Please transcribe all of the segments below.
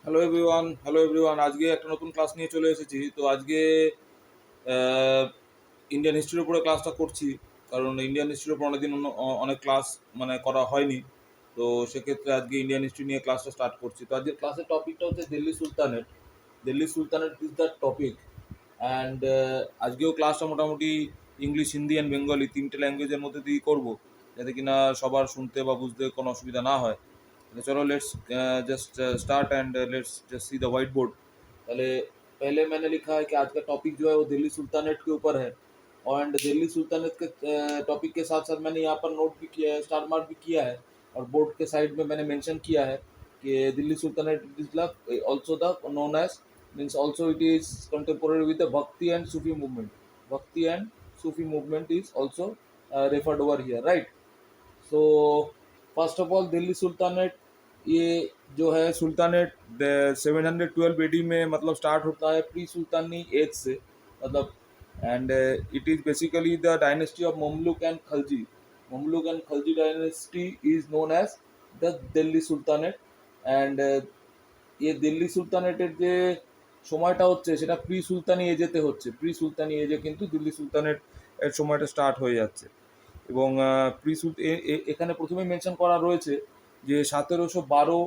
Hello everyone, আজকে একটা নতুন ক্লাস নিয়ে চলে এসেছি। তো আজকে ইন্ডিয়ান হিস্ট্রির উপরে ক্লাসটা করছি, কারণ ইন্ডিয়ান হিস্ট্রির উপর অনেকদিন অনেক ক্লাস মানে করা হয়নি। তো সেক্ষেত্রে আজকে ইন্ডিয়ান হিস্ট্রি নিয়ে ক্লাসটা স্টার্ট করছি। তো আজকের ক্লাসের টপিকটা হচ্ছে Delhi sultanate. Delhi sultanate is the topic. And আজকেও ক্লাসটা মোটামুটি ইংলিশ, হিন্দি অ্যান্ড বেঙ্গলি তিনটে ল্যাঙ্গুয়েজের মধ্যে দিয়েই করবো, যাতে কিনা সবার শুনতে বা বুঝতে কোনো অসুবিধা না হয়। तो चलो let's just start and let's just see the white board. पहले पहले मैंने लिखा है कि आज का टॉपिक जो है वो दिल्ली सुल्तानेट के ऊपर है। और एंड दिल्ली सुल्तानेट के टॉपिक के साथ साथ मैंने यहाँ पर नोट भी किया है, स्टार मार्क भी किया है। और बोर्ड के साइड में मैंने मेंशन किया है कि Delhi sultanate is also the known as means also it is contemporary with the bhakti and Sufi movement. Bhakti and Sufi movement is also referred over here, right. So first of all Delhi sultanate, ये जो है sultanate 712 AD में मतलब start होता है pre सुल्तानी age से, मतलब। And it is basically the dynasty of Mamluk and Khalji. Mamluk and Khalji dynasty is known as the Delhi sultanate. And ये दिल्ली সুলতানেটের যে সময়টা হচ্ছে সেটা প্রি সুলতানি এজেতে হচ্ছে, প্রি সুলতানি এজে কিন্তু দিল্লি সুলতানেট এর সময়টা স্টার্ট হয়ে যাচ্ছে। এবং এখানে প্রথমেই মেনশন করা রয়েছে যে 1712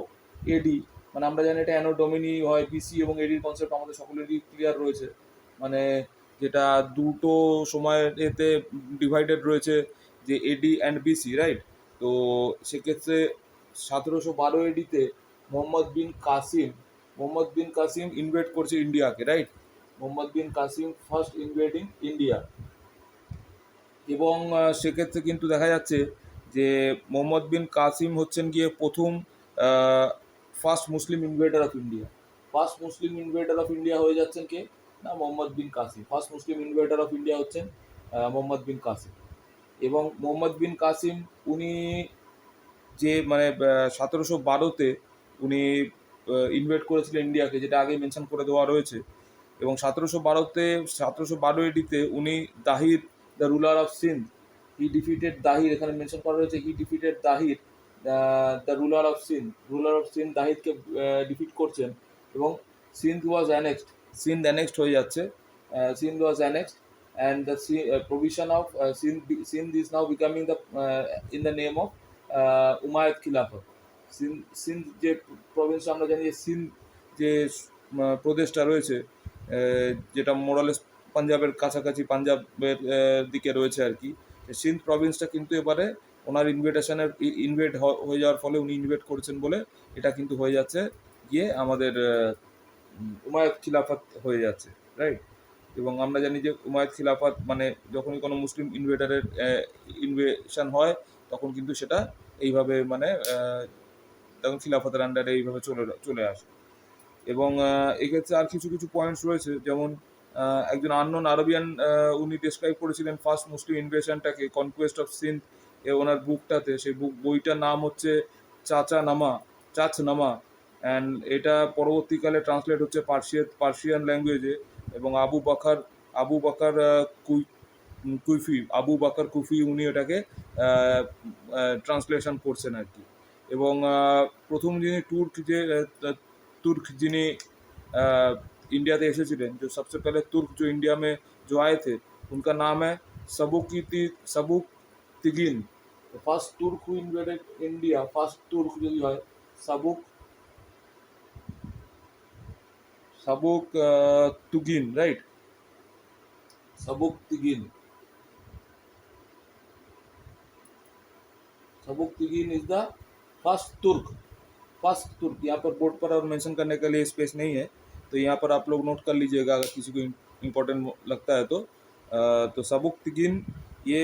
AD, মানে আমরা জানি এটা অ্যানো ডোমিনি হয়, বিসি এবং এডির কনসেপ্ট আমাদের সকলেরই ক্লিয়ার রয়েছে। মানে যেটা দুটো সময়ের এতে ডিভাইডেড রয়েছে, যে এডি অ্যান্ড বিসি, রাইট। তো সেক্ষেত্রে 1712 AD-তে মোহাম্মদ বিন কাসিম ইনভেট করছে ইন্ডিয়াকে, right. Mohammad bin Qasim first ইনভেডিং India. এবং সেক্ষেত্রে কিন্তু দেখা যাচ্ছে যে মোহাম্মদ বিন কাসিম হচ্ছেন গিয়ে প্রথম first Muslim invader of India. First Muslim invader of India হয়ে যাচ্ছেন কে? না, Mohammad bin Qasim. First Muslim invader of India হচ্ছেন মোহাম্মদ বিন কাসিম। এবং মোহাম্মদ বিন কাসিম উনি যে মানে 1712-তে উনি ইনভেট করেছিলেন ইন্ডিয়াকে, যেটা আগে মেনশন করে দেওয়া রয়েছে। এবং 1712 AD-তে উনি Dahir, the ruler of Sindh, he defeated Dahir, এখানে মেনশন করা রয়েছে he defeated Dahir, the ruler of Sindh দাহিরকে ডিফিট করছেন। এবং Sindh was annexed, Sindh annexed হয়ে যাচ্ছে, Sindh was annexed. And the provision of Sindh is now becoming the in the name of Umayyad Khilafat. Sindh যে Province আমরা জানি, যে সিন্ধ যে প্রদেশটা রয়েছে, যেটা মোরালেস পাঞ্জাবের কাছাকাছি, পাঞ্জাবের দিকে রয়েছে আর কি। সিন্ধ প্রভিন্সটা কিন্তু এবারে ওনার ইনভেট হয়ে যাওয়ার ফলে, উনি ইনভেট করেছেন বলে এটা কিন্তু হয়ে যাচ্ছে গিয়ে আমাদের উমায়দ খিলাফত হয়ে যাচ্ছে, রাইট। এবং আমরা জানি যে উমায়দ খিলাফত মানে যখনই কোনো মুসলিম ইনভেটারের ইনভেশন হয়, তখন কিন্তু সেটা এইভাবে মানে তখন খিলাফতের আন্ডারে এইভাবে চলে আসে। এবং এক্ষেত্রে আর কিছু কিছু পয়েন্টস রয়েছে, যেমন একজন আননোন আরবিয়ান উনি ডেসক্রাইব করেছিলেন ফার্স্ট মুসলিম ইনভেশনটাকে, কনকোয়েস্ট অফ সিন্ধ, ওনার বুকটাতে। সেই বইটার নাম হচ্ছে চাচনামা। অ্যান্ড এটা পরবর্তীকালে ট্রান্সলেট হচ্ছে পার্সিয়ান ল্যাঙ্গুয়েজে। এবং আবু বাকার কুফি উনি এটাকে ট্রান্সলেশন করছেন আর কি। এবং প্রথম যিনি तुर्क जिन्हें इंडिया से एसेছিলেন, जो सबसे पहले तुर्क जो इंडिया में जो आए थे, उनका नाम है सबुकतिगिन। फर्स्ट तुर्क हु इन्वेडेड इंडिया, फर्स्ट तुर्क जो है सबुकतिगिन, राइट। सबुकतिगिन इज द फर्स्ट तुर्क। यहाँ पर बोर्ड पर और मेंशन करने के लिए स्पेस नहीं है, तो यहाँ पर आप लोग नोट कर लीजिएगा अगर किसी को इम्पोर्टेंट लगता है तो सबुकतिगिन ये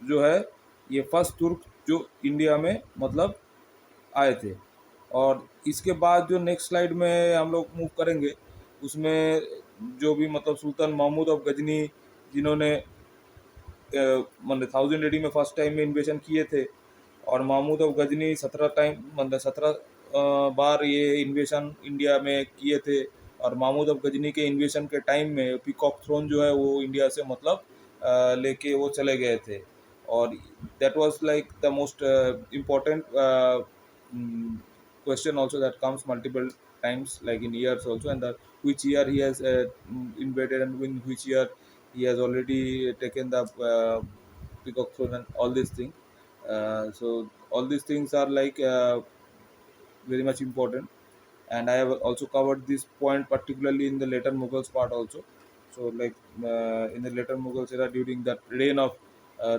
जो है ये फर्स्ट तुर्क जो इंडिया में मतलब आए थे। और इसके बाद जो नेक्स्ट स्लाइड में हम लोग मूव करेंगे, उसमें जो भी मतलब सुल्तान महमूद ऑफ गजनी, जिन्होंने मतलब 1000 AD में फर्स्ट टाइम में इन्वेशन किए थे। और महमूद ऑफ गजनी 17 बार ये इन्वेशन इंडिया में किए थे। और महमूद ऑफ गजनी के इन्वेशन के टाइम में पीकॉक थ्रोन जो है वो इंडिया से मतलब लेके वो चले गए थे। और that was like the most important question also that comes multiple times, like in years also, and that which year he has invaded and in which year he has already taken the peacock throne and all these things. So all these things are like very much important, and I have also covered this point particularly in the later Mughals part also. So like in the later Mughals era, during that reign of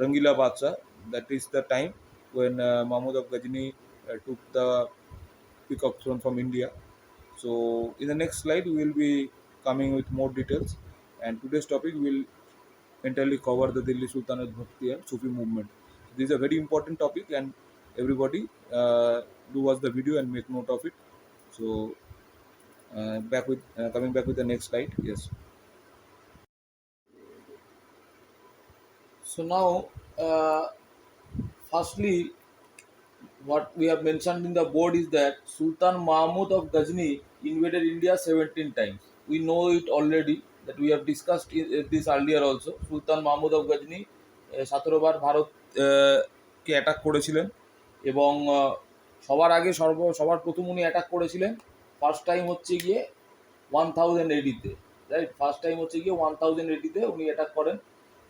Rangila Badshah, that is the time when Mahmud of Ghazni took the peacock throne from India. So in the next slide, we will be coming with more details, and today's topic will entirely cover the Delhi Sultanate Bhakti and Sufi movement. This is a very important topic, and everybody do watch the video and make note of it. So back with coming back with the next slide. Yes. So now, firstly, what we have mentioned in the board is that Sultan Mahmud of Ghazni invaded India 17 times. We know it already that we have discussed this earlier also. Sultan Mahmud of Ghazni 17 bar Bharat K attack করেছিলেন এবং সবার আগে সবার প্রথম উনি attack করেছিলেন first time হচ্ছে গিয়ে 1080-তে, রাইট। ফার্স্ট টাইম হচ্ছে গিয়ে 1080-তে উনি অ্যাটাক করেন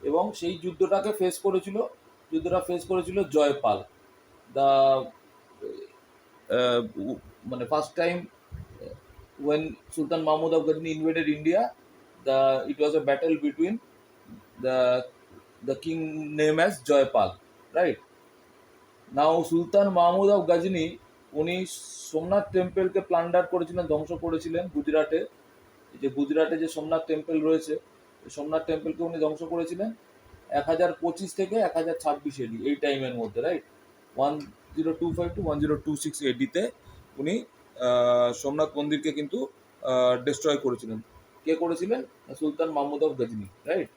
এবং সেই যুদ্ধটা ফেস করেছিল জয়পাল। the uh, মানে first time when Sultan Mahmud of Ghazni invaded India, it was a battle between the the king name as Joypal, right? Now Sultan Mahmud of Ghazni উনি সোমনাথ টেম্পলকে প্লান্ডার করেছিলেন, ধ্বংস করেছিলেন গুজরাটে। যে গুজরাটে যে সোমনাথ টেম্পল রয়েছে, সোমনাথ টেম্পলকে উনি ধ্বংস করেছিলেন 1025 থেকে 1026 এডি, এই টাইমের মধ্যে, রাইট। 1025 to 1026 এডিতে উনি সোমনাথ মন্দিরকে কিন্তু ডিস্ট্রয় করেছিলেন। কে করেছিলেন? সুলতান মাহমুদ অফ গজनी, राइट।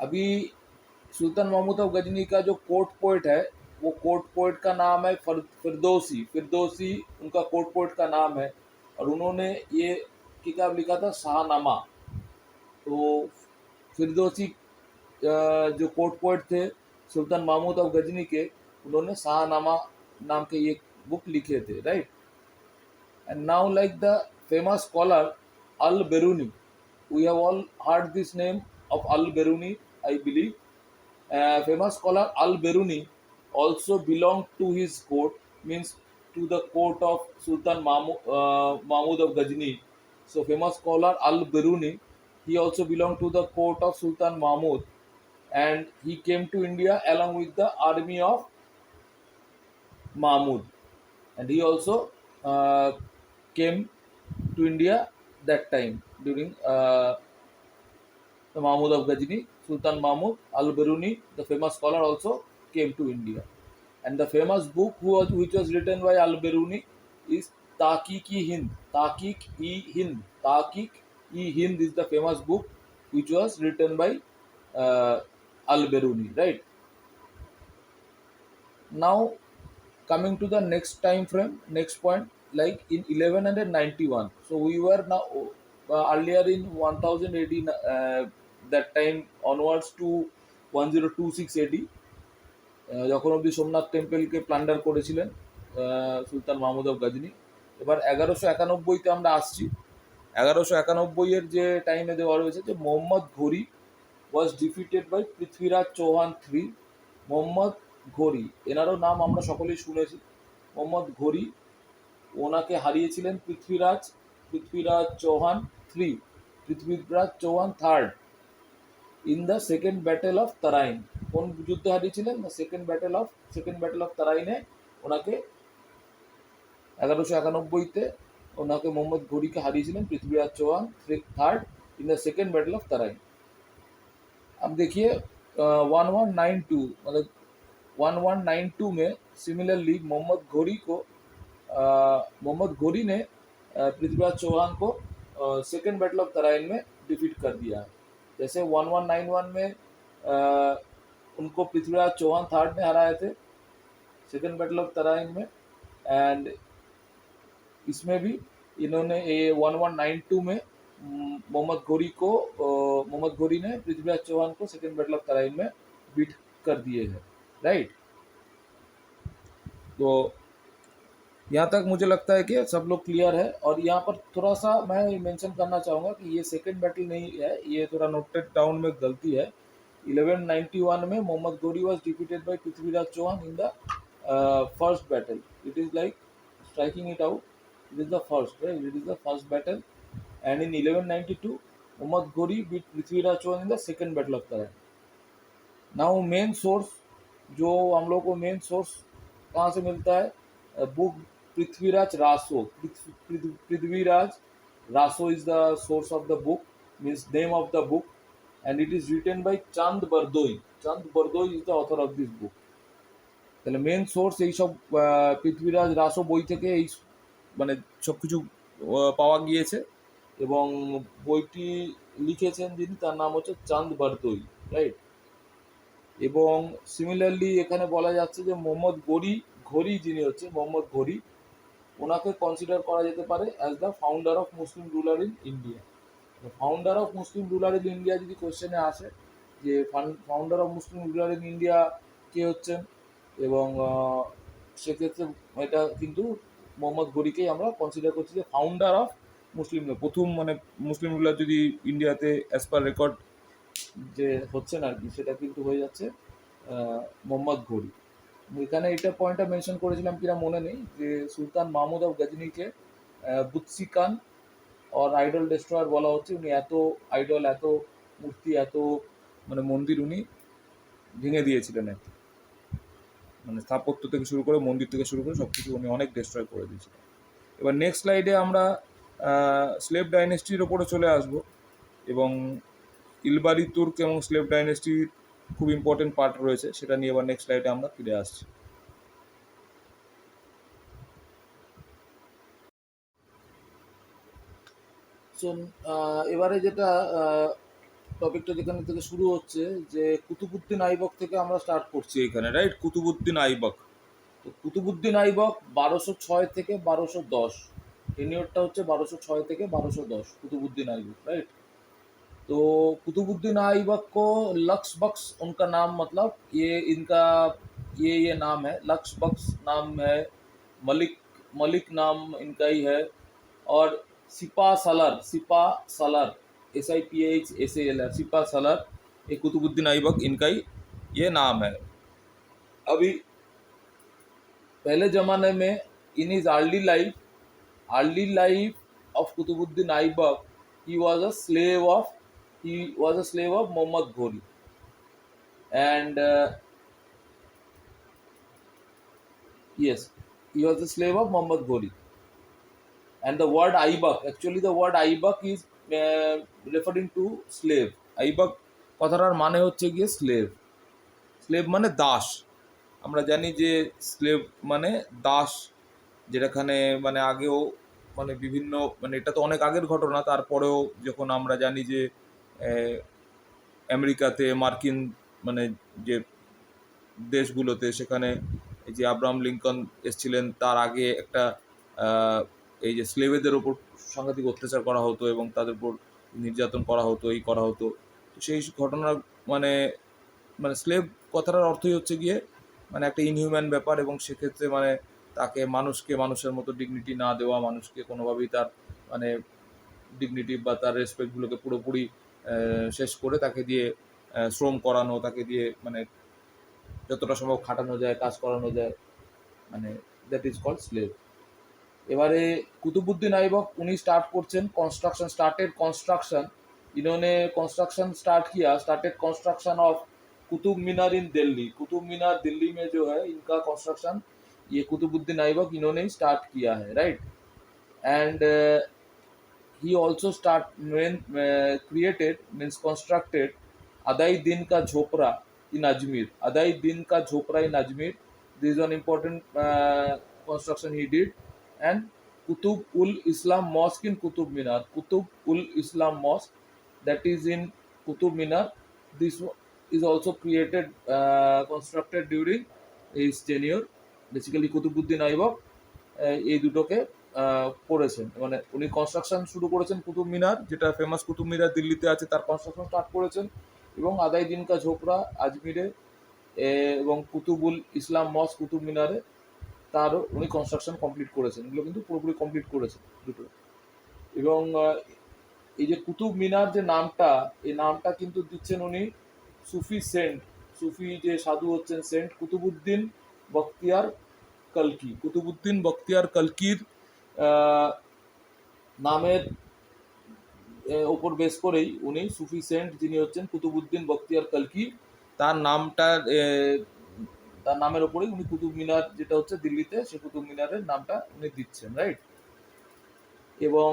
अभी सुल्तान महमूद ऑफ गजनी का जो कोर्ट पोइट है, वो कोर्ट पोइट का नाम है फिरदौसी। फिरदौसी उनका कोर्ट पोइट का नाम है, और उन्होंने ये किताब लिखा था शाहनामा। तो फिरदौसी जो कोर्ट पोइट थे सुल्तान महमूद ऑफ गजनी के, उन्होंने शाहनामा नाम के ये बुक लिखे थे, right. And now like the famous scholar Al Biruni, we have all heard this name of Al Biruni, I believe. Famous scholar Al Biruni also belonged to his court, means to the court of Sultan Mahmud of Ghazni. So famous scholar Al Biruni, he also belonged to the court of Sultan Mahmud, and he came to India along with the army of Mahmud, and he also came to India that time during the Mahmud of Ghazni. Sultan Mahmud Al Biruni, the famous scholar, also came to India. And the famous book which was written by Al Biruni is Tahqiq-e-Hind. Tahqiq-e-Hind. Tahqiq-e-Hind is the famous book which was written by Al Biruni, right? Now, coming to the next time frame, next point, like in 1191. So we were now earlier in 1080, that time onwards to 1026 AD, যখন অব্দি Somnath টেম্পলকে plunder করেছিলেন সুলতান Mahmud of Ghajini. এবার 1191-তে আমরা আসছি। 1191-এর যে টাইমে দেওয়া রয়েছে যে Mohammad Ghori was defeated by Prithviraj Chauhan III। Mohammad Ghori, এনারও নাম আমরা সকলেই শুনেছি। মোহাম্মদ ঘোরি, ওনাকে হারিয়েছিলেন Prithviraj Chauhan III, Prithviraj Chauhan III in the second battle of Tarain. কোন যুদ্ধে হারিয়েছিলেন? সেকেন্ড ব্যাটেল অফ তারাইনে ওনাকে 1191-তে ওনাকে মোহাম্মদ ঘোরিকে হারিয়েছিলেন Prithviraj Chauhan III in the second battle of Tarain. अब देखिए 1192, मतलब 1192 में सिमिलरली मोहम्मद घोरी ने पृथ्वीराज चौहान को सेकेंड बैटल ऑफ तराइन में डिफीट कर दिया है। जैसे 1191 में उनको पृथ्वीराज चौहान III ने हराए थे सेकेंड बैटल ऑफ तराइन में, एंड इसमें भी इन्होंने 1192 में मोहम्मद घोरी ने पृथ्वीराज चौहान को सेकेंड बैटल ऑफ तराइन में बीट कर दिए हैं, राइट। तो यहाँ तक मुझे लगता है कि सब लोग क्लियर है। और यहाँ पर थोड़ा सा मैं मेंशन करना चाहूँगा कि ये सेकंड बैटल नहीं है, ये थोड़ा नोटेड डाउन में गलती है। 1191 में Mohammad Ghori was defeated by Prithviraj Chauhan in the first battle. It is like striking it out. It is the first, right? It is the first battle. And in 1192, Mohammad Ghori beat Prithviraj Chauhan in the second battle of Taran. Now main source, जो हम लोग को main source कहाँ से मिलता है, book Prithviraj Raso. Prithviraj Raso is the source of the book, means name of the book, and it is written by Chand Bardai. Chand Bardai is the author of this book. তাহলে main source এইসব পৃথ্বীরাজ রাসো বই থেকে এই মানে সব কিছু পাওয়া গিয়েছে। এবং বইটি লিখেছেন যিনি, তার নাম হচ্ছে চাঁদ বরদৈ, রাইট। এবং সিমিলারলি এখানে বলা যাচ্ছে যে মোহাম্মদ ঘড়ি যিনি হচ্ছে মোহাম্মদ ঘড়ি, ওনাকে কনসিডার করা যেতে পারে as the founder of Muslim ruler in India. Founder of Muslim ruler in India যদি কোশ্চেনে আসে যে founder of Muslim ruler in India কে হচ্ছেন, এবং সেক্ষেত্রে এটা কিন্তু মোহাম্মদ ঘড়িকেই আমরা কনসিডার করছি যে ফাউন্ডার অফ মুসলিম, প্রথম মানে মুসলিম রুলার যদি ইন্ডিয়াতে অ্যাজ পার রেকর্ড যে হচ্ছেন আর কি, সেটা কিন্তু হয়ে যাচ্ছে মোহাম্মদ ঘড়ি। এখানে এটা পয়েন্টটা মেনশন করেছিলাম কিনা মনে নেই, যে সুলতান মাহমুদ অফ গজনিকে বুৎসি খান और আইডল ডেস্ট্রয়ার বলা হচ্ছে। উনি এত আইডল, এত মূর্তি, এত মানে মন্দির উনি ভেঙে দিয়েছিলেন আর কি। মানে স্থাপত্য থেকে শুরু করে, মন্দির থেকে শুরু করে সব কিছু উনি অনেক ডিস্ট্রয় করে দিয়েছিলেন। এবার নেক্সট স্লাইডে আমরা স্লেভ ডাইনেস্টির ওপরে চলে আসব, এবং ইলবারি তুর্ক এবং স্লেভ ডাইনেস্টির খুব ইম্পর্টেন্ট পার্ট রয়েছে, সেটা নিয়ে এবার নেক্সট স্লাইডে আমরা ফিরে আসছি। সো এবারে যেটা টপিকটা যেখান থেকে শুরু হচ্ছে, যে কুতুবুদ্দিন আইবক থেকে আমরা স্টার্ট করছি এখানে, রাইট। কুতুবুদ্দিন আইবক, তো কুতুবুদ্দিন আইবক 1206 থেকে 1210, টেনিওরটা হচ্ছে 1206 থেকে 1210 কুতুবুদ্দিন आइबक, राइट। तो कुतुबुद्दीन आइबक को लक्स बख्श उनका नाम, मतलब ये इनका ये नाम है, लक्स बख्श नाम है, मलिक मलिक नाम इनका ही है। और सिपा सलर SIPHSALR, सिपा सलर, ये कुतुबुद्दीन आइबक इनका ही ये नाम है। अभी पहले ज़माने में in is early life of Qutbuddin Aibak, he was a slave of Muhammad Ghori, and yes, he was a slave of Muhammad Ghori. And the word Aibak, actually the word Aibak is referring to slave. Aibak কথাটার মানে হচ্ছে গিয়ে slave মানে দাস। আমরা জানি যে slave মানে দাস, যেখানে মানে আগেও মানে বিভিন্ন, মানে এটা তো অনেক আগের ঘটনা, তারপরেও যখন আমরা জানি যে আমেরিকাতে মার্কিন মানে যে দেশগুলোতে, সেখানে এই যে আব্রাহাম লিঙ্কন এসেছিলেন, তার আগে একটা এই যে স্লেভেদের ওপর সাংঘাতিক অত্যাচার করা হতো এবং তাদের উপর নির্যাতন করা হতো, এই করা হতো। তো সেই ঘটনার মানে মানে স্লেভ কথাটার অর্থই হচ্ছে গিয়ে মানে একটা ইনহিউম্যান ব্যাপার, এবং সেক্ষেত্রে মানে তাকে মানুষকে মানুষের মতো ডিগনিটি না দেওয়া, মানুষকে কোনোভাবেই তার মানে ডিগনিটি বা তার রেসপেক্টগুলোকে পুরোপুরি শেষ করে তাকে দিয়ে শ্রম করানো, তাকে দিয়ে মানে যতটা সম্ভব খাটানো যায়, কাজ করানো যায়, মানে দ্যাট ইজ কল্ড স্লেভ। এবারে কুতুবুদ্দিন আইবক উনি স্টার্টেড कंस्ट्रक्शन, इन्होंने construction started construction of Qutub Minar in Delhi. Qutub Minar Delhi में जो है इनका कंस्ट्रक्शन ये कुतुबुद्दीन आइबक इन्होंने ही स्टार्ट किया है, right. And he also created, means constructed Adai Din Ka Jhopra in Ajmer. Adai Din Ka Jhopra in Ajmer. This is one important construction he did. And Qutub ul Islam Mosque in Qutub Minar. Qutub ul Islam Mosque, that is in Qutub Minar. This is also created, constructed during his tenure. Basically Qutbuddin Aibak এই দুটোকে করেছেন, মানে উনি construction শুরু করেছেন কুতুব মিনার, যেটা famous Qutub Minar দিল্লিতে আছে, তার কনস্ট্রাকশন স্টার্ট করেছেন, এবং আদাই দিন কা ঝোপড়া আজমিরে এবং কুতুবুল ইসলাম মস্ক কুতুব মিনারে তারও উনি কনস্ট্রাকশন কমপ্লিট করেছেন, এগুলো কিন্তু পুরোপুরি কমপ্লিট করেছেন দুটো। এবং এই যে কুতুব মিনার যে নামটা, এই নামটা কিন্তু দিচ্ছেন উনি সুফি সেন্ট, সুফি যে সাধু হচ্ছেন সেন্ট কুতুবুদ্দিন বখতিয়ার কলকি, কুতুবুদ্দিন বখতিয়ার কলকির নামের ওপর বেস করেই উনি সুফি সেন্ট যিনি হচ্ছেন কুতুবুদ্দিন বখতিয়ার কলকি, তার নামটা তার নামের ওপরেই উনি কুতুব মিনার যেটা হচ্ছে দিল্লিতে, সে কুতুব মিনারের নামটা উনি দিচ্ছেন, রাইট। এবং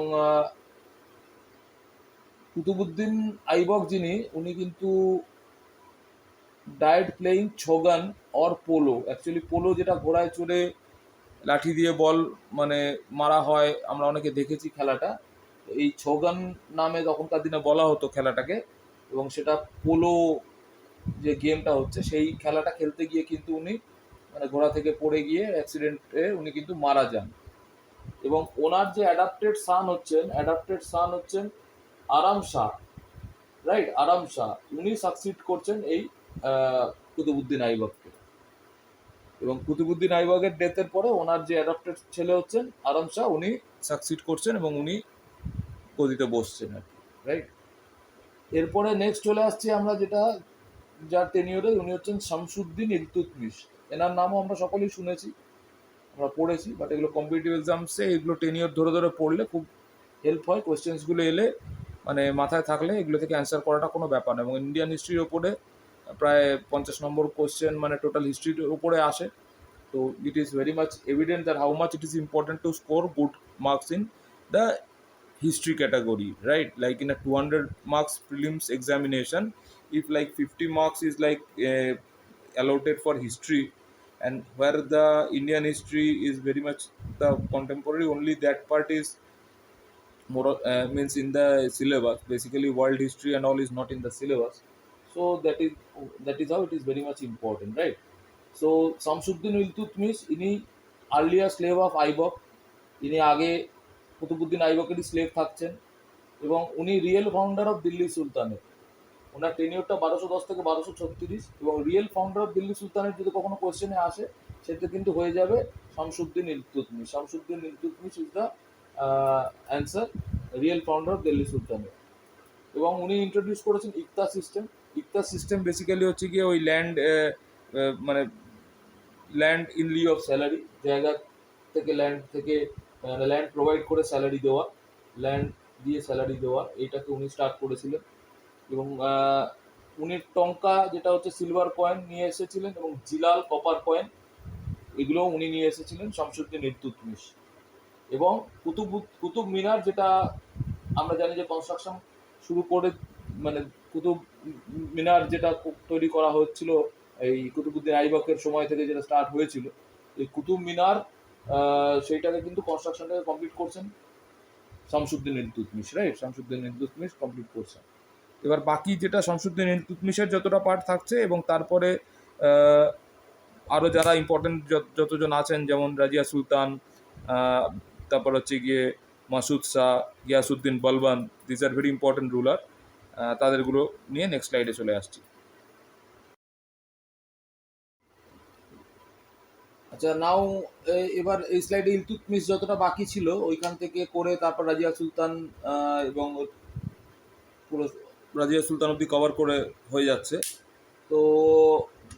কুতুবুদ্দিন আইবক যিনি, উনি কিন্তু died playing chaugan or polo, actually polo যেটা ঘোড়ায় চড়ে লাঠি দিয়ে বল মানে মারা হয়, আমরা অনেকে দেখেছি খেলাটা, এই ছোগান নামে তখনকার দিনে বলা হতো খেলাটাকে। এবং সেটা পোলো যে গেমটা হচ্ছে সেই খেলাটা খেলতে গিয়ে কিন্তু উনি মানে ঘোড়া থেকে পড়ে গিয়ে অ্যাক্সিডেন্টে উনি কিন্তু মারা যান। এবং ওনার যে অ্যাডাপ্টেড সান হচ্ছেন আরাম শাহ, রাইট, আরাম শাহ, উনি সাকসিড করছেন এই কুতুবুদ্দিন আইবককে। এবং কুতুবুদ্দিন আইবকের ডেথের পরে ওনার যে অ্যাডাপ্টেড ছেলে হচ্ছেন আরাম শাহ, উনি সাকসিড করছেন এবং উনি গদিতে বসছেন আর কি, রাইট। এরপরে নেক্সট চলে আসছি আমরা যেটা, যার টেনিওরে উনি হচ্ছেন শামসুদ্দিন ইলতুৎমিশ। এনার নামও আমরা সকলেই শুনেছি, আমরা পড়েছি, বাট এগুলো কম্পিটিটিভ এক্সামসে এগুলো টেনিওর ধরে ধরে পড়লে খুব হেল্প হয়, কোয়েশ্চেন্সগুলো এলে মানে মাথায় থাকলে এগুলো থেকে অ্যান্সার করাটা কোনো ব্যাপার না। এবং ইন্ডিয়ান হিস্ট্রির ওপরে প্রায় 50 নম্বর কোয়েশ্চেন মানে টোটাল হিস্ট্রির উপরে আসে। তো it is very much evident that how much it is important to score good marks in the history category, right? Like in a 200 marks prelims examination, if like 50 marks is like allotted for history, and where the Indian history is very much the contemporary, only that part is more means in the syllabus. Basically world history and all is not in the syllabus, so that is how it is very much important, right? So Samsuddin Iltutmish, ইনি earlier slave of Aibak, ইনি আগে Qutubuddin আইবকেরই slave থাকছেন। এবং উনি real founder of Delhi সুলতানের, ওনার টেনিওরটা 1210 থেকে 1236। এবং real founder of Delhi সুলতানের যদি কখনো কোয়েশ্চেনে আসে, সেটা কিন্তু হয়ে যাবে Shamsuddin Iltutmish. Shamsuddin Iltutmish is the answer, real founder of Delhi সুলতানের। এবং উনি ইন্ট্রোডিউস করেছেন ইকতা সিস্টেম। ইকতা সিস্টেম বেসিক্যালি হচ্ছে গিয়ে ওই মানে land in Liu of salary, জায়গা থেকে ল্যান্ড প্রোভাইড করে স্যালারি দেওয়া, ল্যান্ড দিয়ে স্যালারি দেওয়া, এইটাকে উনি স্টার্ট করেছিলেন। এবং উনি টঙ্কা যেটা হচ্ছে সিলভার কয়েন নিয়ে এসেছিলেন, এবং জিলাল কপার কয়েন, এগুলো উনি নিয়ে এসেছিলেন শামসুদ্দিন ইলতুৎমিশ। এবং কুতুব মিনার যেটা আমরা জানি যে কনস্ট্রাকশন শুরু করে মানে কুতুব মিনার যেটা তৈরি করা হচ্ছিল এই কুতুবুদ্দিন আইবকের সময় থেকে যেটা স্টার্ট হয়েছিল, এই কুতুব মিনার সেইটাকে কিন্তু কনস্ট্রাকশনটাকে কমপ্লিট করছেন শামসুদ্দিন ইলতুৎমিশ, রাইট, শামসুদ্দিন ইলতুৎমিশ কমপ্লিট করছেন। এবার বাকি যেটা শামসুদ্দিন ইলতুৎমিশের যতটা পার্ট থাকছে, এবং তারপরে আরও যারা ইম্পর্টেন্ট যতজন আছেন, যেমন রাজিয়া সুলতান, তারপর হচ্ছে গিয়ে Masud Shah, Ghiyasuddin Balban, this are very important ruler, তাদেরগুলো নিয়ে নেক্সট স্লাইডে চলে আসছি। আচ্ছা, নাও এবার এই স্লাইডে ইলতুৎমিশ যতটা বাকি ছিল ওইখান থেকে করে তারপর রাজিয়া সুলতান এবং পুরো রাজিয়া সুলতান অব্দি কভার করে হয়ে যাচ্ছে। তো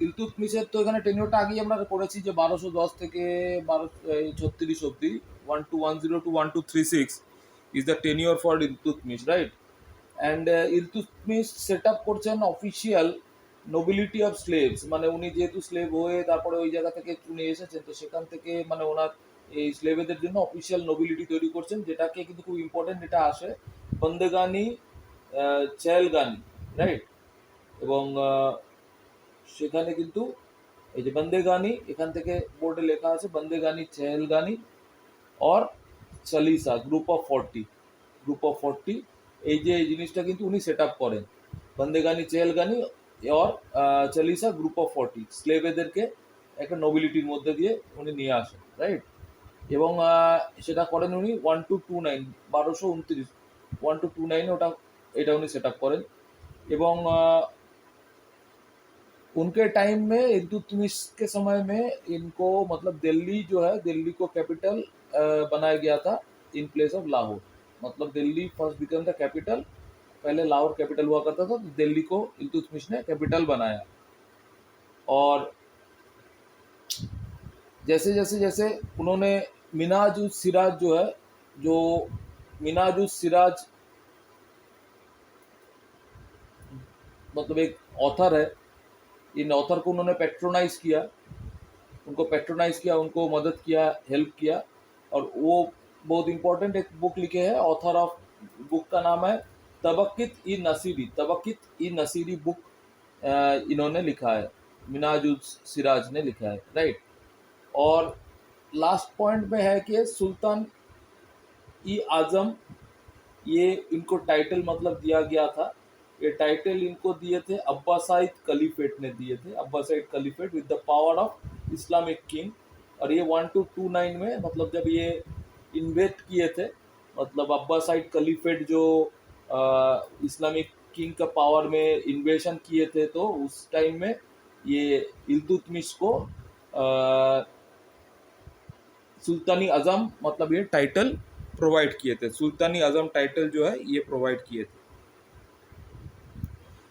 ইলতুৎমিশের তো এখানে টেনিওরটা আগেই আমরা করেছি যে 1210 থেকে 1236 অব্দি, 1210 to 1236 is the tenure for Iltutmish, right. And Iltutmish set up করছেন অফিসিয়াল নোবিলিটি অফ স্লেভস, মানে উনি যেহেতু স্লেভ হয়ে তারপরে ওই জায়গা থেকে উনি এসেছেন, তো সেখান থেকে মানে ওনার এই স্লেভেদের জন্য অফিসিয়াল নোবিলিটি তৈরি করছেন, যেটাকে কিন্তু খুব ইম্পর্টেন্ট, এটা আসে বন্দেগানি চেহেলগানি, রাইট। এবং সেখানে কিন্তু এই যে বন্দেগানি, এখান থেকে বোর্ডে লেখা আছে Bandagani চেহেলগানি or Chalisa group of 40, এই যে এই জিনিসটা কিন্তু উনি সেট আপ করেন, Bandagani চেহেলগানি or Chalisa group of 40, স্লেভেদেরকে একটা নোবিলিটির মধ্যে দিয়ে উনি নিয়ে আসেন, রাইট। এবং সেটা করেন উনি 1229, 1229, 1229 এটা উনি সেট আপ করেন। এবং उनके टाइम में इल्तुतमिश के समय में इनको मतलब दिल्ली जो है, दिल्ली को कैपिटल बनाया गया था इन प्लेस ऑफ लाहौर। मतलब Delhi first become the capital, पहले लाहौर कैपिटल हुआ करता था, तो दिल्ली को इल्तुतमिश ने कैपिटल बनाया। और जैसे जैसे जैसे उन्होंने मिनाज उस सिराज जो है, जो मिनाज उस सिराज मतलब एक ऑथर है, इन ऑथर को उन्होंने पेट्रोनाइज किया, उनको मदद किया, हेल्प किया। और वो बहुत इंपॉर्टेंट एक बुक लिखे हैं, ऑथर ऑफ बुक का नाम है तबकित ई नसीरी। तबकित ई नसीरी बुक इन्होंने लिखा है, मिनाजुल सिराज ने लिखा है, राइट। और लास्ट पॉइंट में है कि सुल्तान ई आजम, ये इनको टाइटल मतलब दिया गया था, ये टाइटल इनको दिए थे अब्बासाइद खलीफेट ने दिए थे, Abbasid caliphate with the power of Islamic king. और ये 1229 में मतलब जब ये इन्वेस्ट किए थे, मतलब अब्बासाइड खलीफेट जो इस्लामिक किंग का पावर में इन्वेशन किए थे, तो उस टाइम में ये इल्तुतमिश को सुल्तानी आजम मतलब ये टाइटल प्रोवाइड किए थे, सुल्तानी आजम टाइटल जो है ये प्रोवाइड किए थे।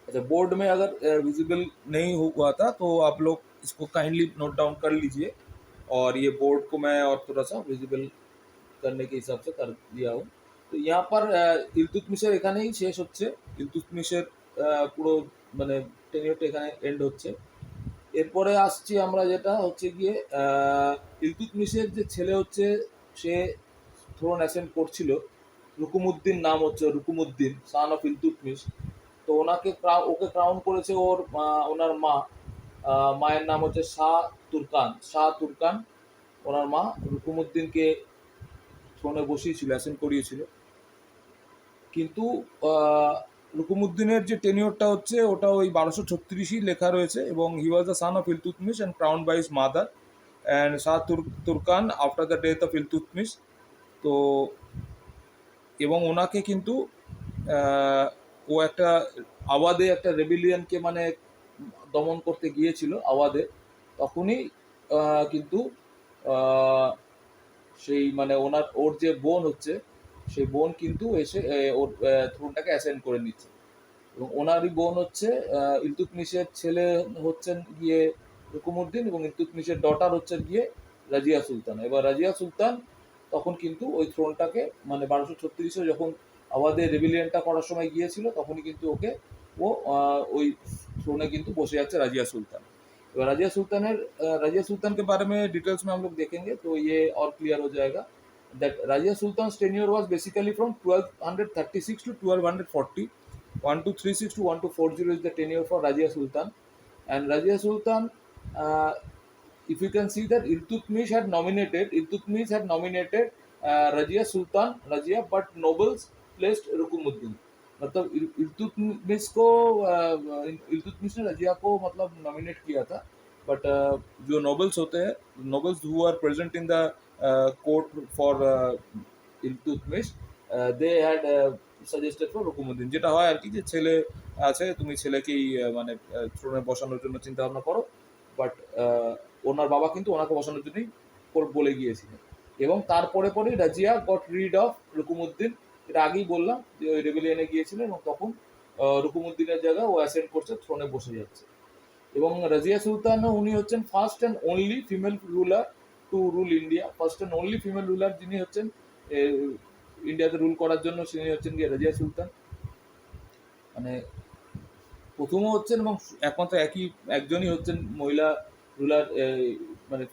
अच्छा, बोर्ड में अगर विजिबल नहीं हुआ था तो आप लोग इसको काइंडली नोट डाउन कर लीजिए, और ये बोर्ड को मैं और थोड़ा सा विजिबल करने के हिसाब से कर दिया हूँ। तो यहाँ पर ইলতুৎমিশের এখানেই শেষ হচ্ছে, ইলতুৎমিশের পুরো মানে টেনিওরটা এখানে এন্ড হচ্ছে। এরপরে আসছি আমরা যেটা হচ্ছে গিয়ে ইলতুৎমিশের যে ছেলে হচ্ছে, সে থ্রোন অ্যাসেন্ড করছিল, রুকুমুদ্দিন নাম হচ্ছে, রুকুমুদ্দিন সান অফ ইলতুৎমিশ। তো ওকে ক্রাউন করেছে ওনার মা, মায়ের নাম হচ্ছে শাহ তুর্কান। ওনার মা রুকুমুদ্দিনকে থ্রোনে বসিয়েছিল, অ্যাসেন্ড করিয়েছিল। কিন্তু রুকুমুদ্দিনের যে টেনিওরটা হচ্ছে ওটা ওই 1236ই লেখা রয়েছে, এবং he was the son of Iltutmish and crowned by his mother and Shah Turkan after the death of Iltutmish. তো এবং ওনাকে কিন্তু ও একটা আওয়াদে একটা রেবিলিয়নকে মানে দমন করতে গিয়েছিল আওয়াদে, তখনই কিন্তু সেই মানে ওর যে বোন হচ্ছে, সেই বোন কিন্তু এসে ওর থ্রোনটাকে অ্যাসেন্ড করে নিচ্ছে। এবং ওনারই বোন হচ্ছে ইলতুৎমিশের ছেলে হচ্ছেন গিয়ে রুকুমুদ্দিন, এবং ইলতুৎমিশের ডটার হচ্ছেন গিয়ে রাজিয়া সুলতান। এবার রাজিয়া সুলতান তখন কিন্তু ওই থ্রোনটাকে মানে 1236-এ যখন আওয়াদের রেবিলিয়নটা করার সময় গিয়েছিল, তখনই কিন্তু ও ওই थ्रोने কিন্তু বসে যাচ্ছে রাজিয়া সুলতান। এবার राजिया सुल्तान के बारे में डिटेल्स में हम लोग देखेंगे तो ये और क्लियर हो जाएगा that Razia Sultan's tenure was basically from 1236 to 1240. 1236 to 1240 is the tenure for Razia Sultan. And Razia Sultan, if you can see that Iltutmish had nominated Razia Sultan, but nobles placed Rukumuddin. मतलब इल्तुतमिश ने रजिया को मतलब nominate किया था, but जो nobles होते हैं, nobles who are present in the court for Iltutmish, they had suggested for Rukunuddin. যেটা হয় আর কি, যে ছেলে আছে, তুমি ছেলেকেই মানে থ্রোনে বসানোর জন্য চিন্তা ভাবনা করো, বাট ওনার বাবা কিন্তু ওনাকে বসানোর জন্যই বলে গিয়েছিলেন। এবং তারপরে পরেই রাজিয়া গট রিড অফ রুকুমুদ্দিন, এটা আগেই বললাম যে ওই রেবেলিয়নে গিয়েছিলেন, এবং তখন রুকুমুদ্দিনের জায়গায় ও অ্যাসেন্ড করছে, থ্রোনে বসে যাচ্ছে। এবং রাজিয়া সুলতান উনি হচ্ছেন first and only female ruler to rule India, first and only female ruler যিনি হচ্ছেন ইন্ডিয়াতে রুল করার জন্য, তিনি হচ্ছেন গিয়ে রাজিয়া সুলতান। মানে প্রথমও হচ্ছেন এবং একমাত্র একজনই হচ্ছেন মহিলা রুলার মানে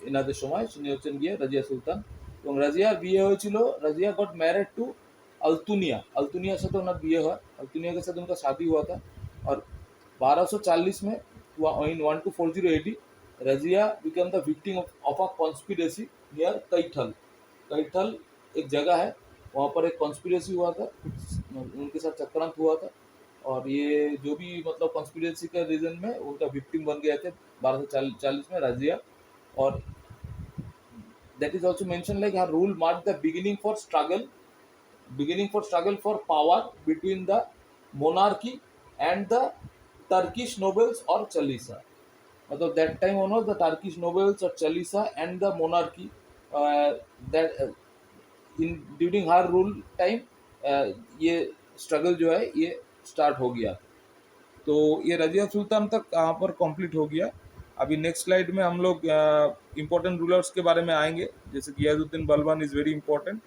এনাদের সময়, তিনি হচ্ছেন গিয়ে রাজিয়া সুলতান। এবং রাজিয়ার বিয়ে হয়েছিল, রাজিয়া গট ম্যারিড टू अल्तुनियार साथ ওনার বিয়ে হয়, अल्तुनिया के साथ उनका शादी हुआ था। और 1240 में in 1240 AD Razia become the victim of a conspiracy near Kaithal एक जगह है, वहाँ पर एक कॉन्स्पिरेसी हुआ था, उनके साथ चक्रांत हुआ था, और ये जो भी मतलब कॉन्स्पिरेसी के रीजन में उनका विक्टिम बन गए थे 1240 में रजिया। और that is also mentioned like her rule marked the beginning for struggle for power between the monarchy and the Turkish nobles or Chalisa. मतलब that time on the Turkish nobles or Chalisa and the monarchy that in during her rule time ये struggle जो है ये start हो गया। तो ये रजिया सुल्तान तक यहाँ पर कंप्लीट हो गया। अभी नेक्स्ट स्लाइड में हम लोग इम्पोर्टेंट रूलर्स के बारे में आएंगे, जैसे Ghiyasuddin Balban is very important,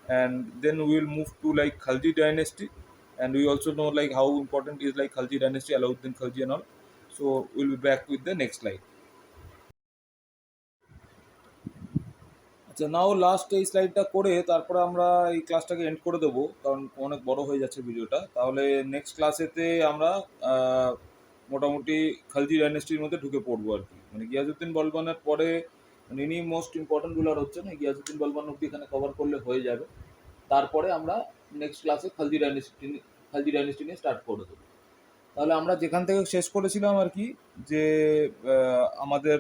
and then we will move to like Khalji dynasty, and we also know like how important is like Khalji dynasty, Alauddin Khalji and all. So will be back with the next slide. আচ্ছা, now last এই স্লাইডটা করে তারপরে আমরা এই ক্লাসটাকে and করে দেবো, কারণ অনেক বড় হয়ে যাচ্ছে ভিডিওটা। তাহলে নেক্সট ক্লাসেতে আমরা মোটামুটি খালজি ডাইনেস্টির মধ্যে ঢুকে পড়বো আর কি। মানে গিয়াসউদ্দিন বলবানের পরে মানে ইনি মোস্ট ইম্পর্টেন্ট রুলার হচ্ছে না, গিয়াসউদ্দিন বলবান অব্দি এখানে কভার করলে হয়ে যাবে। তারপরে আমরা নেক্সট ক্লাসে খালজি ডাইনেস্টি নিয়ে স্টার্ট করে দেবো। তাহলে আমরা যেখান থেকে শেষ করেছিলাম আর কি, যে আমাদের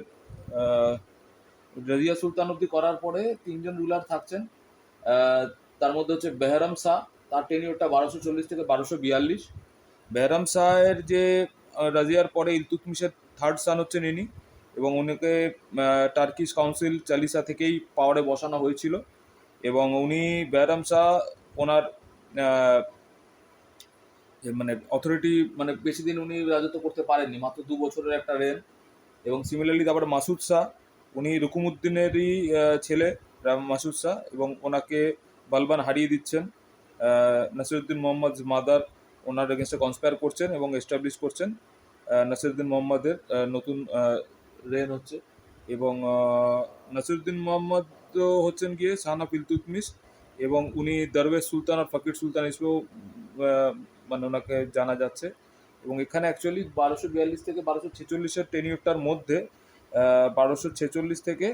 রাজিয়া সুলতান অব্দি করার পরে তিনজন রুলার থাকছেন। তার মধ্যে হচ্ছে বেহরাম শাহ, তার টেনিওরটা 1240 থেকে 1242। বেহরাম শাহের যে রাজিয়ার পরে ইলতুৎমিশের থার্ড সান হচ্ছেন ইনি, এবং উনিকে টার্কিশ কাউন্সিল চালিসা থেকেই পাওয়ারে বসানো হয়েছিল। এবং উনি বেহরাম শাহ ওনার মানে অথরিটি মানে বেশি দিন উনি রাজত্ব করতে পারেননি, মাত্র 2 বছরের একটা রেন। এবং সিমিলারলি তারপরে মাসুদ শাহ, উনি রুকুমউদ্দিনেরই ছেলে মাসুদ শাহ, এবং ওনাকে বালবান হারিয়ে দিচ্ছেন। নাসিরউদ্দিন মোহাম্মদ মাদার ওনার এগেনস্টে কনস্পায়ার করছেন এবং এস্টাবলিশ করছেন নাসিরউদ্দিন মোহাম্মদের নতুন রেন হচ্ছে। এবং নাসিরউদ্দিন মোহাম্মদ হচ্ছেন গিয়ে সান অফ ইলতুৎমিশ, এবং উনি দরবেশ সুলতান আর ফকির সুলতান হিসেবেও মানে ওনাকে জানা যাচ্ছে। এবং এখানে অ্যাকচুয়ালি 1242 থেকে 1246-এর টেনিওরটার মধ্যে 1246 থেকে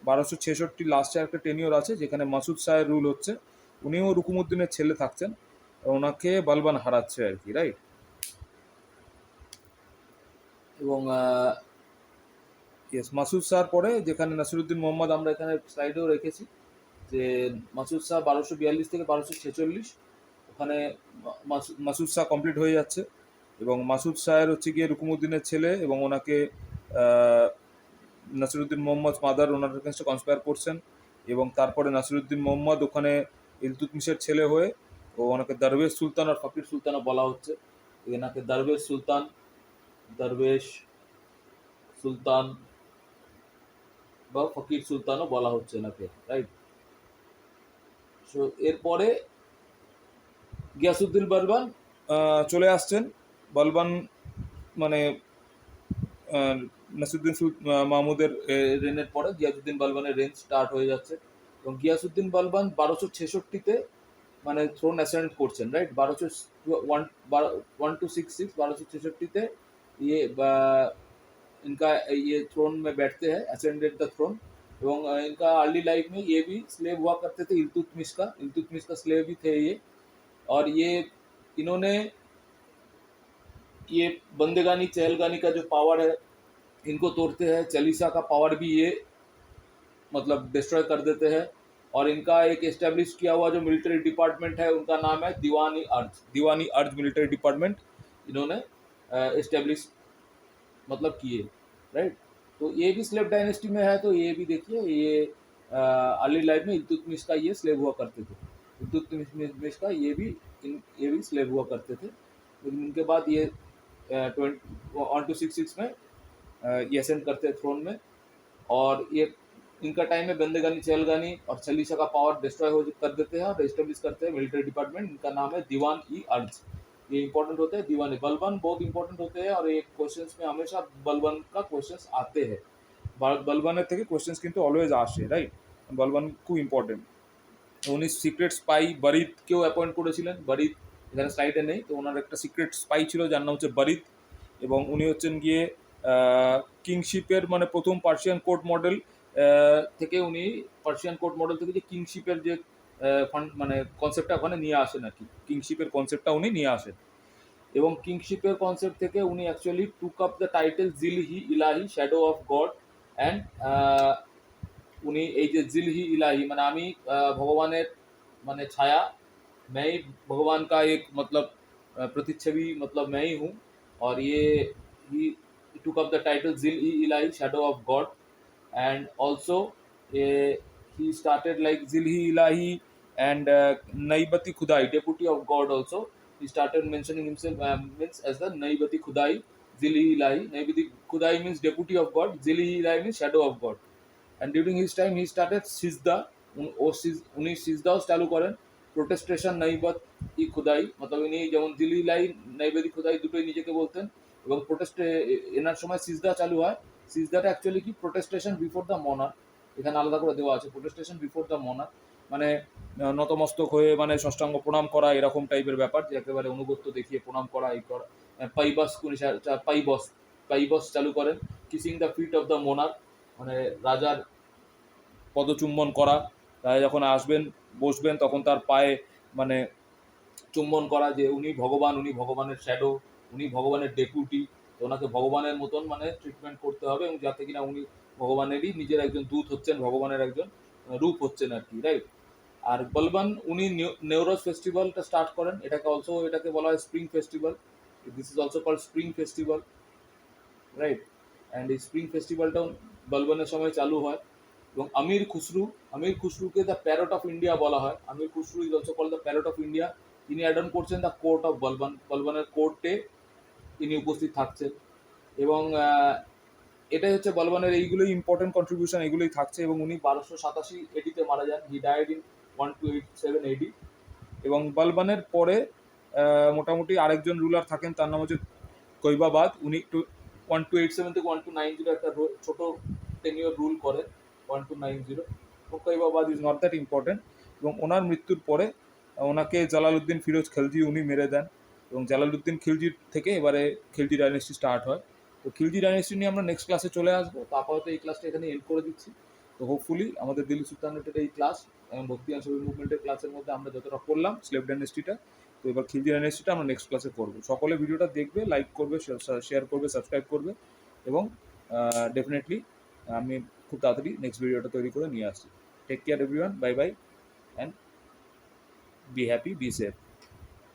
1266 লাস্টে একটা টেনিওর আছে যেখানে মাসুদ শাহের রুল হচ্ছে, উনিও রুকুমউদ্দিনের ছেলে থাকছেন, ওনাকে বালবান হারাচ্ছে আর কি, রাইট। এবং ইয়েস, মাসুদ শাহর পরে যেখানে নাসিরউদ্দিন মোহাম্মদ আমরা এখানে স্লাইডেও রেখেছি, যে মাসুদ শাহ 1242 থেকে 1246, ওখানে মাসুদ শাহ কমপ্লিট হয়ে যাচ্ছে। এবং মাসুদ শাহের হচ্ছে গিয়ে রুকুমউদ্দিনের ছেলে, এবং ওনাকে নাসিরউদ্দিন মোহাম্মদ মাদার ওনার এগেনস্টে কনস্পায়ার করছেন। এবং তারপরে নাসিরউদ্দিন মোহাম্মদ ওখানে ইলতুৎমিশের ছেলে হয়ে ও ওনাকে দরবেশ সুলতান আর ফকির সুলতানও বলা হচ্ছে। এনাকে দরবেশ সুলতান বা ফকির সুলতানও বলা হচ্ছে এনাকে, রাইট। সো এরপরে গিয়াসউদ্দিন বলবান চলে আসছেন। বলবান মানে নাসিরউদ্দিন মাহমুদের রেনের পরে গিয়াসউদ্দিন বলবানের রেন স্টার্ট হয়ে যাচ্ছে। এবং গিয়াসউদ্দিন বলবান 1266-তে মানে থ্রোন অ্যাসেন্ড করছেন, রাইট। 1266 1266-তে ये इनका ये थ्रोन में बैठते हैं, असेंडेड द थ्रोन। এবং इनका अर्ली लाइफ में ये भी स्लेव हुआ करते थे, इल्तुतमिश का स्लेव भी थे ये। और ये इन्होंने ये बंदेगानी चहलगानी का जो पावर है इनको तोड़ते हैं, चालीसा का पावर भी ये मतलब डिस्ट्रॉय कर देते हैं। और इनका एक एस्टेब्लिश किया हुआ जो मिलिट्री डिपार्टमेंट है उनका नाम है दीवानी अर्ज मिलिट्री डिपार्टमेंट, इन्होंने एस्टेब्लिश मतलब किए, राइट। तो ये भी स्लेव डायनेस्टी में है। तो ये भी देखिए, ये अर्ली लाइफ में इल्तुतमिश का ये स्लेव हुआ करते थे, इल्तुतमिश का ये भी स्लेव हुआ करते थे। लेकिन उनके बाद ये 1266 में ये असेंड करते हैं थ्रोन में। और ये इनका टाइम में बंदेगानी चहलगानी और चालीसा का पावर डिस्ट्रॉय कर देते हैं और एस्टेब्लिश करते हैं मिलिट्री डिपार्टमेंट। इनका नाम है दीवान ई अर्ज। ये इंपॉर्टेंट होते हैं, दीवानी बलबन बहुत इंपॉर्टेंट होते हैं। और ये क्वेश्चंस में हमेशा बलबन का क्वेश्चंस आते हैं, बलबाনের থেকে কোশ্চেন্স কিন্তু অলওয়েজ আসে, রাইট। বলবান খুব ইম্পর্টেন্ট। উনি সিক্রেট স্পাই বারিদকেও অ্যাপয়েন্ট করেছিলেন। বারিদ এখানে স্লাইডে নেই, তো ওনার একটা সিক্রেট স্পাই ছিল যার নাম হচ্ছে বারিদ। এবং উনি হচ্ছেন গিয়ে কিংশিপের মানে প্রথম পার্সিয়ান কোর্ট মডেল থেকে উনি পার্সিয়ান কোর্ট মডেল থেকে যে কিংশিপের যে মানে কনসেপ্টটা ওখানে নিয়ে আসেন আর কি, কিংশিপের কনসেপ্টটা উনি নিয়ে আসেন। এবং কিংশিপের কনসেপ্ট থেকে উনি actually took up the title Zille Ilahi, shadow of god. And উনি এই যে জিল-ই ইলাহি মানে আমি ভগবানের মানে ছায়া, मैं ही भगवान का एक मतलब प्रतिच्छवि, मतलब मैं ही हूँ। और ये he took up the title Zil-e-Ilahi, Shadow of God, and also he started like Zil-e-Ilahi and Naibati Khudai, deputy of God. Also he started mentioning himself means as the Naibati Khudai, Zil-e-Ilahi. Naibati Khudai means deputy of God, Zil-e-Ilahi means shadow of God. And during his time he started সিজদা ও উনি সিজদাও চালু করেন, প্রোটেস্টেশন নাইবাত ই খুদাই, মতলব ইনি যেমন দিল্লি নাইবাদি খুদাই দুটোই নিজেকে বলতেন, এবং প্রোটেস্টে এনার সময় সিজদা চালু হয়। সিজদাটা অ্যাকচুয়ালি কি, প্রোটেস্টেশন বিফোর দ্য মনার, এখানে আলাদা করে দেওয়া আছে, প্রোটেস্টেশন বিফোর দ্য মনার মানে নতমস্তক হয়ে মানে ষষ্ঠাঙ্গ প্রণাম করা এরকম টাইপের ব্যাপার, যে একেবারে অনুগত্য দেখিয়ে প্রণাম করা এই করা। পাইবাস পাইবস পাইবস চালু করেন, kissing the feet of the monarch, মানে রাজার পদচুম্বন করা, রাজা যখন আসবেন বসবেন তখন তার পায়ে মানে চুম্বন করা, যে উনি ভগবান, উনি ভগবানের শ্যাডো, উনি ভগবানের ডেপুটি, তো ওনাকে ভগবানের মতন মানে ট্রিটমেন্ট করতে হবে, এবং যাতে কিনা উনি ভগবানেরই নিজের একজন দূত হচ্ছেন, ভগবানের একজন রূপ হচ্ছেন আর কি, রাইট। আর বলবান উনি নেওরোজ ফেস্টিভ্যালটা স্টার্ট করেন, এটাকে বলা হয় spring festival, this is also called spring festival, right. And এই স্প্রিং ফেস্টিভ্যালটাও বলবানের সময় চালু হয়। এবং আমির খুসরুকে দ্য প্যারট অফ ইন্ডিয়া বলা হয়, Amir Khusrau is also called the parrot of India. তিনি অ্যাডন করছেন দ্য কোর্ট অফ বলবানের কোর্টে তিনি উপস্থিত থাকছেন, এবং এটাই হচ্ছে বলবানের, এইগুলোই ইম্পর্টেন্ট কন্ট্রিবিউশন, এগুলোই থাকছে। এবং উনি 1287 এডিতে মারা যান, হি ডায়েড ইন 1287 এডি। এবং বলবানের পরে মোটামুটি আরেকজন রুলার থাকেন, তার নাম হচ্ছে কৈবাবাদ, উনি 1287 থেকে 1290 একটা ছোট টেনিওর রুল করেন, 1290। কৈবাবাদ ইজ নট দ্যাট ইম্পর্টেন্ট। এবং ওনার মৃত্যুর পরে ওনাকে জালালউদ্দিন ফিরোজ খিলজি উনি মেরে দেন, এবং জালালউদ্দিন খিলজির থেকে এবারে খিলজি ডাইনেস্টি স্টার্ট হয়। তো খিলজি ডাইনেস্টি নিয়ে আমরা নেক্সট ক্লাসে চলে আসবো, তো আপাতত এই ক্লাসটা এখানে এন্ড করে দিচ্ছি। তো হোপফুলি আমাদের দিল্লি সুলতানেটের এই ক্লাস এবং ভক্তি আনসারি মুভমেন্টের ক্লাসের মধ্যে আমরা যতটা করলাম স্লেভ ডাইনেস্টিটা, তো এবার খিলজি ডাইনেস্টিটা আমরা নেক্সট ক্লাসে করবো। সকলে ভিডিওটা দেখবে, লাইক করবে, শেয়ার করবে, সাবস্ক্রাইব করবে, এবং ডেফিনেটলি আমি খুব তাড়াতাড়ি নেক্সট ভিডিওটা তৈরি করে নিয়ে আসছি। Take care everyone, bye bye, and be happy, be safe.